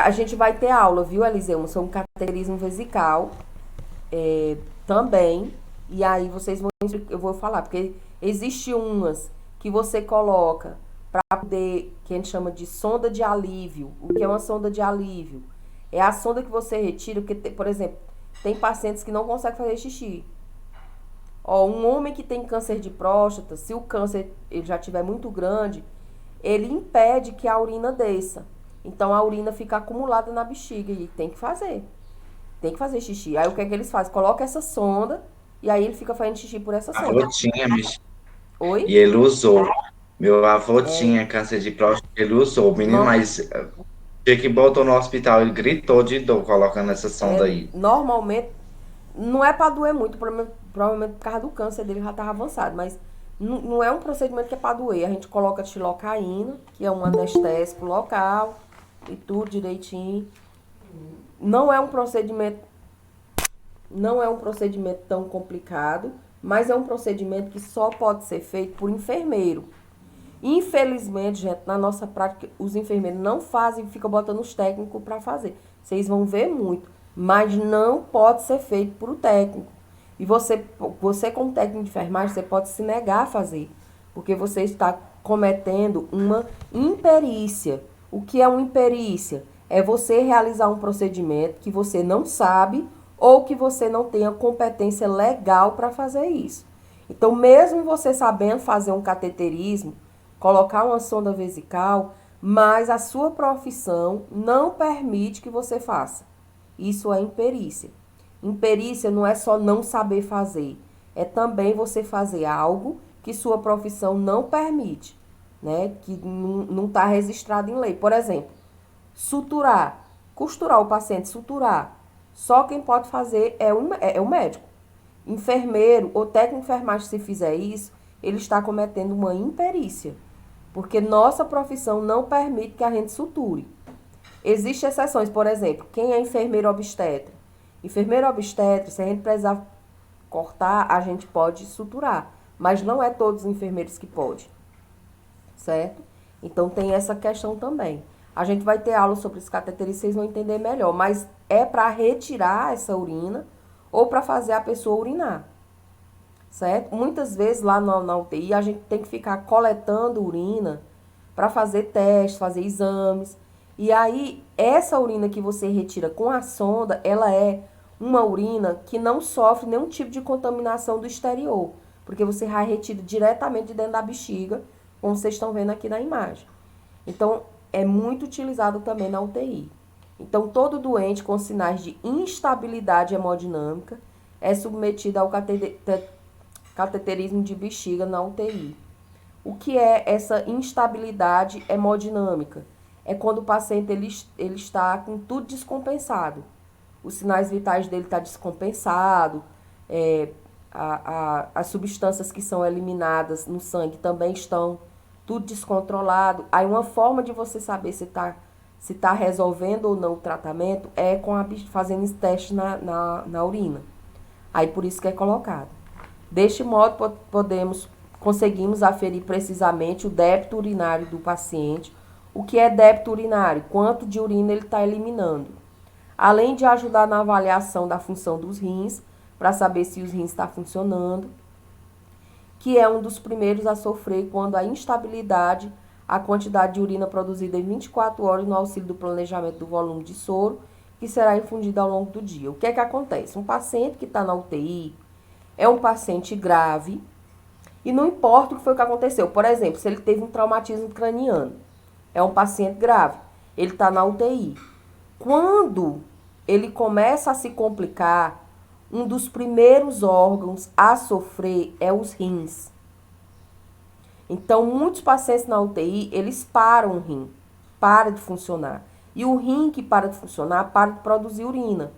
A gente vai ter aula, viu, Eliseu, sobre cateterismo vesical também. E aí eu vou falar, porque existe umas que você coloca para poder, que a gente chama de sonda de alívio. O que é uma sonda de alívio? É a sonda que você retira, porque, por exemplo, tem pacientes que não conseguem fazer xixi. Ó, um homem que tem câncer de próstata, se o câncer ele já estiver muito grande, ele impede que a urina desça. Então a urina fica acumulada na bexiga e tem que fazer. Tem que fazer xixi. Aí o que é que eles fazem? Coloca essa sonda e aí ele fica fazendo xixi por essa Meu avô sonda. tinha, Oi? e ele usou. Meu avô tinha câncer de próstata, ele usou. O menino, No, mas dia que botou no hospital, ele gritou de dor colocando essa sonda aí. Normalmente, não é pra doer muito, provavelmente por causa do câncer dele já tava avançado, mas não é um procedimento que é pra doer. A gente coloca xilocaína, que é um anestésico local, e tudo direitinho. Não é um procedimento, não é um procedimento tão complicado, mas é um procedimento que só pode ser feito por enfermeiro. Infelizmente, gente, na nossa prática, os enfermeiros não fazem, ficam botando os técnicos para fazer. Vocês vão ver muito, mas não pode ser feito por o técnico. E você como técnico de enfermagem, você pode se negar a fazer, porque você está cometendo uma imperícia. O que é uma imperícia? É você realizar um procedimento que você não sabe ou que você não tenha competência legal para fazer isso. Então, mesmo você sabendo fazer um cateterismo, colocar uma sonda vesical, mas a sua profissão não permite que você faça. Isso é imperícia. Imperícia não é só não saber fazer, é também você fazer algo que sua profissão não permite, né? Que não está registrado em lei. Por exemplo, suturar, costurar o paciente, suturar. Só quem pode fazer é o médico. Enfermeiro ou técnico de enfermagem, se fizer isso, ele está cometendo uma imperícia. Porque nossa profissão não permite que a gente suture. Existem exceções, por exemplo, quem é enfermeiro obstetra? Enfermeiro obstetra, se a gente precisar cortar, a gente pode suturar. Mas não é todos os enfermeiros que podem, certo? Então tem essa questão também. A gente vai ter aula sobre os cateterismos, vocês vão entender melhor. Mas é para retirar essa urina ou para fazer a pessoa urinar, certo? Muitas vezes lá na UTI a gente tem que ficar coletando urina para fazer testes, fazer exames. E aí, essa urina que você retira com a sonda, ela é uma urina que não sofre nenhum tipo de contaminação do exterior, porque você vai retira diretamente de dentro da bexiga, como vocês estão vendo aqui na imagem. Então, é muito utilizado também na UTI. Então, todo doente com sinais de instabilidade hemodinâmica é submetido ao cateterismo de bexiga na UTI. O que é essa instabilidade hemodinâmica? É quando o paciente ele está com tudo descompensado. Os sinais vitais dele estão descompensados, as substâncias que são eliminadas no sangue também estão tudo descontrolado. Aí uma forma de você saber se tá resolvendo ou não o tratamento é fazendo esse teste na urina. Aí por isso que é colocado. Deste modo, conseguimos aferir precisamente o débito urinário do paciente. O que é débito urinário? Quanto de urina ele está eliminando. Além de ajudar na avaliação da função dos rins, para saber se os rins estão funcionando, que é um dos primeiros a sofrer quando a instabilidade, a quantidade de urina produzida em 24 horas no auxílio do planejamento do volume de soro, que será infundido ao longo do dia. O que é que acontece? Um paciente que está na UTI é um paciente grave e não importa o que foi que aconteceu. Por exemplo, se ele teve um traumatismo craniano, É um paciente grave. Ele está na UTI. Quando ele começa a se complicar, um dos primeiros órgãos a sofrer é os rins. Então, muitos pacientes na UTI, eles param o rim, para de funcionar. E o rim que para de funcionar, para de produzir urina.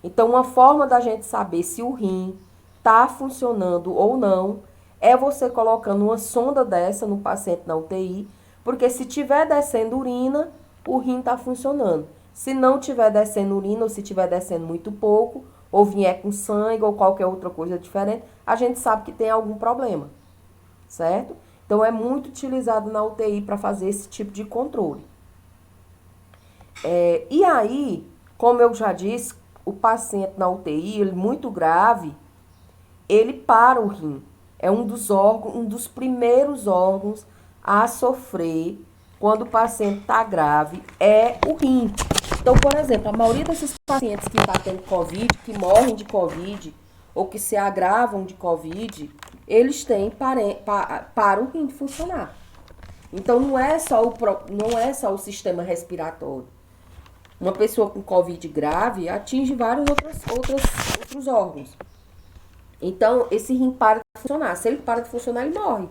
Então, uma forma da gente saber se o rim está funcionando ou não é você colocando uma sonda dessa no paciente na UTI, porque se tiver descendo urina, o rim está funcionando. Se não tiver descendo urina ou se tiver descendo muito pouco, ou vier com sangue ou qualquer outra coisa diferente, a gente sabe que tem algum problema, certo? Então, é muito utilizado na UTI para fazer esse tipo de controle. E aí, como eu já disse, o paciente na UTI, ele muito grave, ele para o rim. É um dos órgãos, um dos primeiros órgãos a sofrer quando o paciente está grave é o rim. Então, por exemplo, a maioria desses pacientes que estão tendo Covid, que morrem de Covid ou que se agravam de Covid, eles têm para o rim de funcionar. Então, não é só o sistema respiratório. Uma pessoa com Covid grave atinge vários outros órgãos. Então, esse rim para de funcionar. Se ele para de funcionar, ele morre.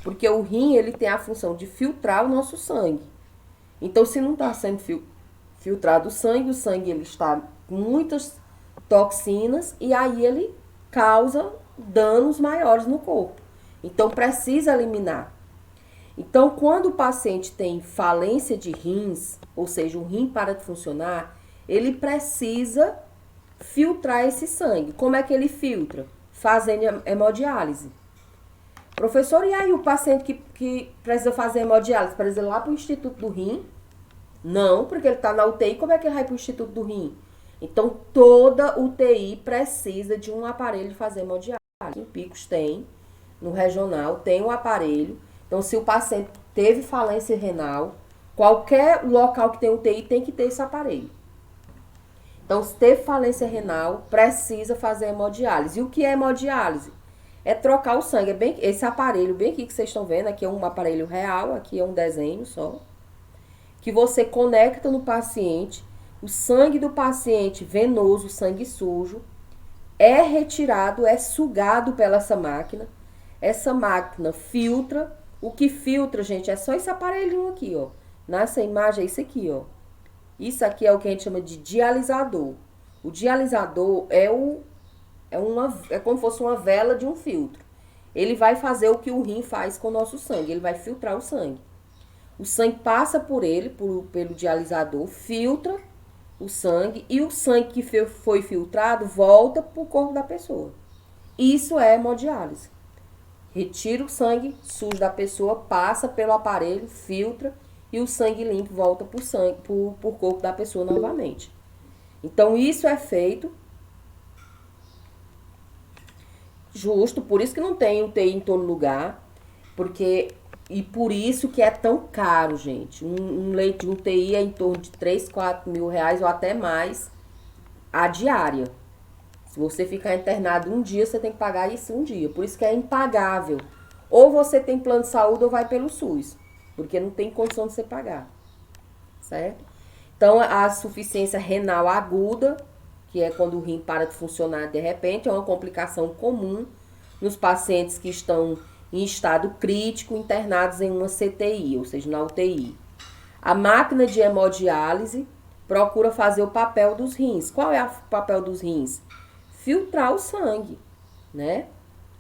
Porque o rim, ele tem a função de filtrar o nosso sangue. Então, se não está sendo filtrado o sangue ele está com muitas toxinas e aí ele causa danos maiores no corpo. Então, precisa eliminar. Então, quando o paciente tem falência de rins, ou seja, o rim para de funcionar, ele precisa filtrar esse sangue. Como é que ele filtra? Fazendo hemodiálise. Professor, e aí o paciente que precisa fazer hemodiálise? Precisa ir lá para o Instituto do Rim? Não, porque ele está na UTI, como é que ele vai para o Instituto do Rim? Então, toda UTI precisa de um aparelho de fazer hemodiálise. Em Picos tem, no regional tem um aparelho. Então, se o paciente teve falência renal, qualquer local que tem UTI tem que ter esse aparelho. Então, se teve falência renal, precisa fazer hemodiálise. E o que é hemodiálise? É trocar o sangue. Esse aparelho bem aqui que vocês estão vendo, aqui é um aparelho real, aqui é um desenho só. Que você conecta no paciente, o sangue do paciente venoso, sangue sujo, é retirado, é sugado pela essa máquina. Essa máquina filtra. O que filtra, gente, é só esse aparelhinho aqui, ó. Nessa imagem é isso aqui, ó. Isso aqui é o que a gente chama de dialisador. O dialisador é como se fosse uma vela de um filtro. Ele vai fazer o que o rim faz com o nosso sangue. Ele vai filtrar o sangue. O sangue passa por ele, pelo dialisador, filtra o sangue e o sangue que foi filtrado volta para o corpo da pessoa. Isso é hemodiálise. Retira o sangue sujo da pessoa, passa pelo aparelho, filtra e o sangue limpo volta para o corpo da pessoa novamente. Então, isso é feito justo, por isso que não tem UTI em todo lugar, e por isso que é tão caro, gente. Um leito de UTI é em torno de 3, 4 mil reais ou até mais a diária. Se você ficar internado um dia, você tem que pagar isso um dia. Por isso que é impagável. Ou você tem plano de saúde ou vai pelo SUS. Porque não tem condição de você pagar. Certo? Então, a insuficiência renal aguda, que é quando o rim para de funcionar de repente, é uma complicação comum nos pacientes que estão em estado crítico, internados em uma CTI, ou seja, na UTI. A máquina de hemodiálise procura fazer o papel dos rins. Qual é o papel dos rins? Filtrar o sangue, né?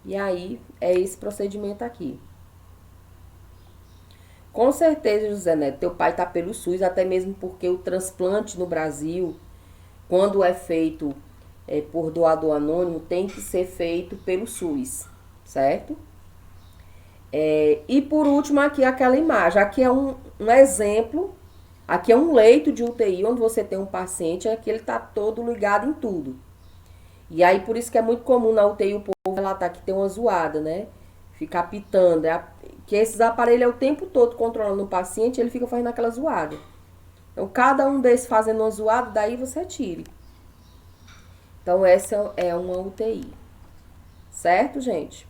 E aí, é esse procedimento aqui. Com certeza, José Neto, teu pai tá pelo SUS, até mesmo porque o transplante no Brasil, quando é feito por doador anônimo, tem que ser feito pelo SUS, certo? E por último, aqui aquela imagem. Aqui é um exemplo, aqui é um leito de UTI, onde você tem um paciente, aqui ele tá todo ligado em tudo. E aí, por isso que é muito comum na UTI o povo relatar que tem uma zoada, né? Fica apitando. Que esses aparelhos é o tempo todo controlando o paciente, ele fica fazendo aquela zoada. Então, cada um desses fazendo uma zoada, daí você tire. Então, essa é uma UTI. Certo, gente?